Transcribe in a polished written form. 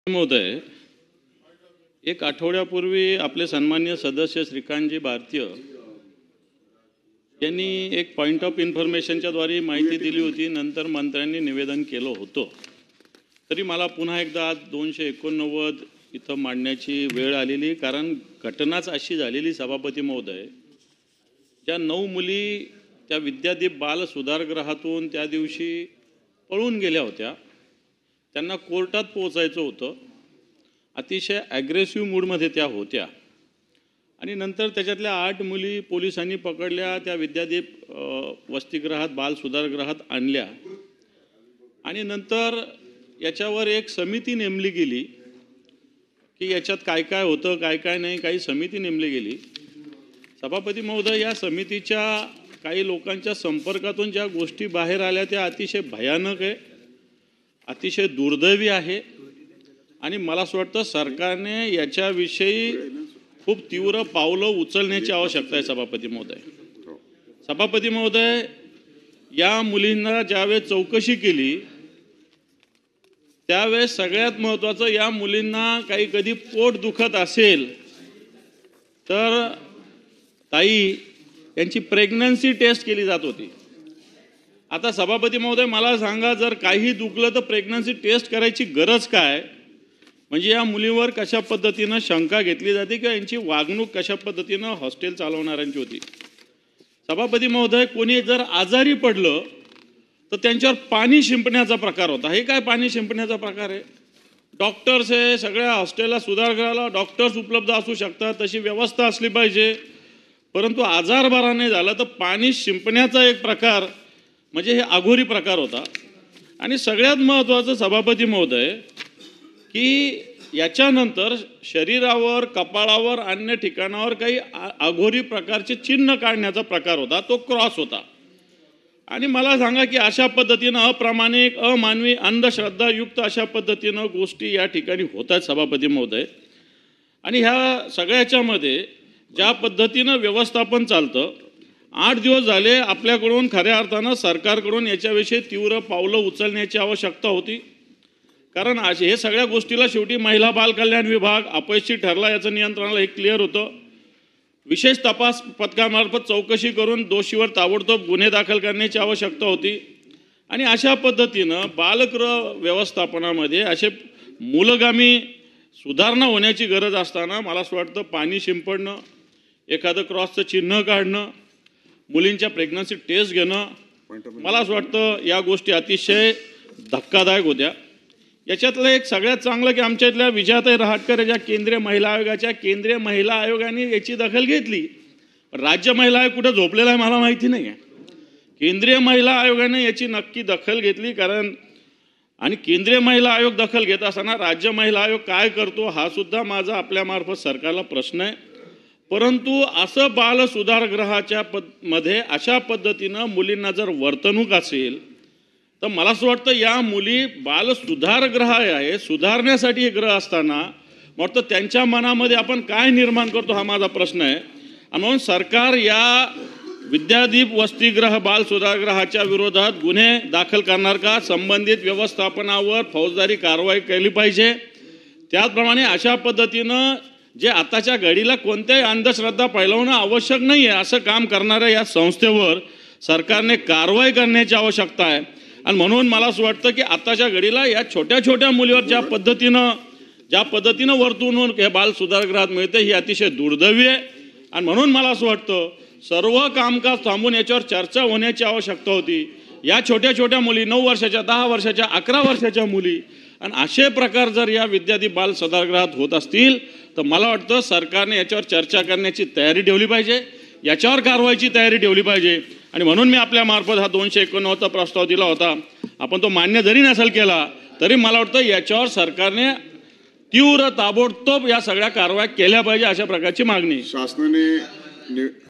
महोदय, एक आठवड्यापूर्वी आपले सन्माननीय सदस्य श्रीकांतजी भारतीय यांनी एक पॉइंट ऑफ इन्फॉर्मेशनच्या द्वारे माहिती दिली होती. नंतर मंत्र्यांनी निवेदन केलं होतं. तरी मला पुन्हा एकदा आज 289 इथं मांडण्याची वेळ आलेली, कारण घटनाच अशी झालेली सभापती महोदय, ज्या 9 मुली त्या विद्यादीप बाल सुधारगृहातून त्या दिवशी पळून गेल्या होत्या. त्यांना कोर्टात पोहोचायचं होतं. अतिशय ॲग्रेसिव्ह मूडमध्ये त्या होत्या आणि नंतर त्याच्यातल्या 8 मुली पोलिसांनी पकडल्या, त्या विद्यादीप वसतिगृहात बाल सुधारगृहात आणल्या आणि नंतर याच्यावर एक समिती नेमली गेली की याच्यात काय काय होतं काय काय नाही. काही समिती नेमली गेली. सभापती महोदय, या समितीच्या काही लोकांच्या संपर्कातून ज्या गोष्टी बाहेर आल्या त्या अतिशय भयानक आहे, अतिशय दुर्दैवी आहे आणि मला असं वाटतं सरकारने याच्याविषयी खूप तीव्र पावलं उचलण्याची आवश्यकता आहे. सभापती महोदय, या मुलींना ज्यावेळेस चौकशी केली त्यावेळेस सगळ्यात महत्त्वाचं, या मुलींना काही कधी पोट दुखत असेल तर ताई यांची प्रेग्नन्सी टेस्ट केली जात होती. आता सभापती महोदय मला सांगा, जर काही दुखलं तर प्रेग्नन्सी टेस्ट करायची गरज काय? म्हणजे या मुलीवर कशा पद्धतीनं शंका घेतली जाते किंवा यांची वागणूक कशा पद्धतीनं हॉस्टेल चालवणाऱ्यांची होती. सभापती महोदय, कोणी जर आजारी पडलं तर त्यांच्यावर पाणी शिंपण्याचा प्रकार होता. हे काय पाणी शिंपण्याचा प्रकार आहे? डॉक्टर्स आहे, सगळ्या हॉस्टेलला सुधारगृहाला डॉक्टर्स उपलब्ध असू शकतात, तशी व्यवस्था असली पाहिजे. परंतु आजार बरा नाही झाला तर पाणी शिंपण्याचा एक प्रकार, म्हणजे हे अघोरी प्रकार होता. आणि सगळ्यात महत्त्वाचं सभापती महोदय की याच्यानंतर शरीरावर, कपाळावर, अन्य ठिकाणावर काही अघोरी प्रकारचे चिन्ह काढण्याचा प्रकार होता, तो क्रॉस होता. आणि मला सांगा की अशा पद्धतीनं अप्रामाणिक, अमानवी, अंधश्रद्धायुक्त अशा पद्धतीनं गोष्टी या ठिकाणी होत आहेत सभापती महोदय. आणि ह्या सगळ्याच्यामध्ये ज्या पद्धतीनं व्यवस्थापन चालतं, 8 दिवस झाले आपल्याकडून खऱ्या अर्थानं सरकारकडून याच्याविषयी तीव्र पावलं उचलण्याची आवश्यकता होती. कारण हे सगळ्या गोष्टीला शेवटी महिला बाल कल्याण विभाग अपयशी ठरला, याचं नियंत्रणाला हे क्लिअर होतं. विशेष तपास पथकामार्फत चौकशी करून दोषीवर ताबडतोब गुन्हे दाखल करण्याची आवश्यकता होती. आणि अशा पद्धतीनं बालगृह व्यवस्थापनामध्ये असे मूलगामी सुधारणा होण्याची गरज असताना मला असं वाटतं पाणी शिंपडणं, एखादं क्रॉसचं चिन्ह काढणं, मुलींच्या प्रेग्नन्सी टेस्ट घेणं, मला असं वाटतं या गोष्टी अतिशय धक्कादायक होत्या. याच्यातलं एक सगळ्यात चांगलं की आमच्या इथल्या विजयाताई रहाटकर ज्या केंद्रीय महिला आयोगाने याची दखल घेतली. राज्य महिला आयोग कुठं झोपलेला आहे मला माहिती नाही आहे. केंद्रीय महिला आयोगाने याची नक्की दखल घेतली. कारण आणि केंद्रीय महिला आयोग दखल घेत असताना राज्य महिला आयोग काय करतो हा सुद्धा माझा आपल्यामार्फत सरकारला प्रश्न आहे. परंतु असं बाल सुधारगृहाच्या मध्ये अशा पद्धतीनं मुलींना जर वर्तणूक असेल तर मला असं वाटतं या मुली बाल सुधारगृह आहे, सुधारण्यासाठी हे ग्रह असताना वाटतं त्यांच्या मनामध्ये आपण काय निर्माण करतो हा माझा प्रश्न आहे. आणि म्हणून सरकार या विद्यादीप वसतिगृह बाल सुधारगृहाच्या विरोधात गुन्हे दाखल करणार का? संबंधित व्यवस्थापनावर फौजदारी कारवाई केली पाहिजे. त्याचप्रमाणे अशा पद्धतीनं जे आताच्या घडीला कोणत्याही अंधश्रद्धा फैलवणं आवश्यक नाही आहे असं काम करणाऱ्या या संस्थेवर सरकारने कारवाई करण्याची आवश्यकता आहे. आणि म्हणून मला असं वाटतं की आताच्या घडीला या छोट्या छोट्या मुलीवर ज्या पद्धतीनं वर्तवणूक हे बाल सुधारगृहात मिळते ही अतिशय दुर्दैवी आहे. आणि म्हणून मला असं वाटतं सर्व कामकाज थांबून याच्यावर चर्चा होण्याची आवश्यकता होती. या छोट्या छोट्या मुली 9 वर्षाच्या, 10 वर्षाच्या, 11 वर्षाच्या मुली आणि असे प्रकार जर या विद्यादीप बाल सुधारगृहात होत असतील तर मला वाटतं सरकारने याच्यावर चर्चा करण्याची तयारी ठेवली पाहिजे, याच्यावर कारवाईची तयारी ठेवली पाहिजे. आणि म्हणून मी आपल्यामार्फत हा 289 प्रस्ताव दिला होता. आपण तो मान्य जरी नसेल केला तरी मला वाटतं याच्यावर सरकारने तीव्र ताबडतोब या सगळ्या कारवाया केल्या पाहिजे अशा प्रकारची मागणी शासनाने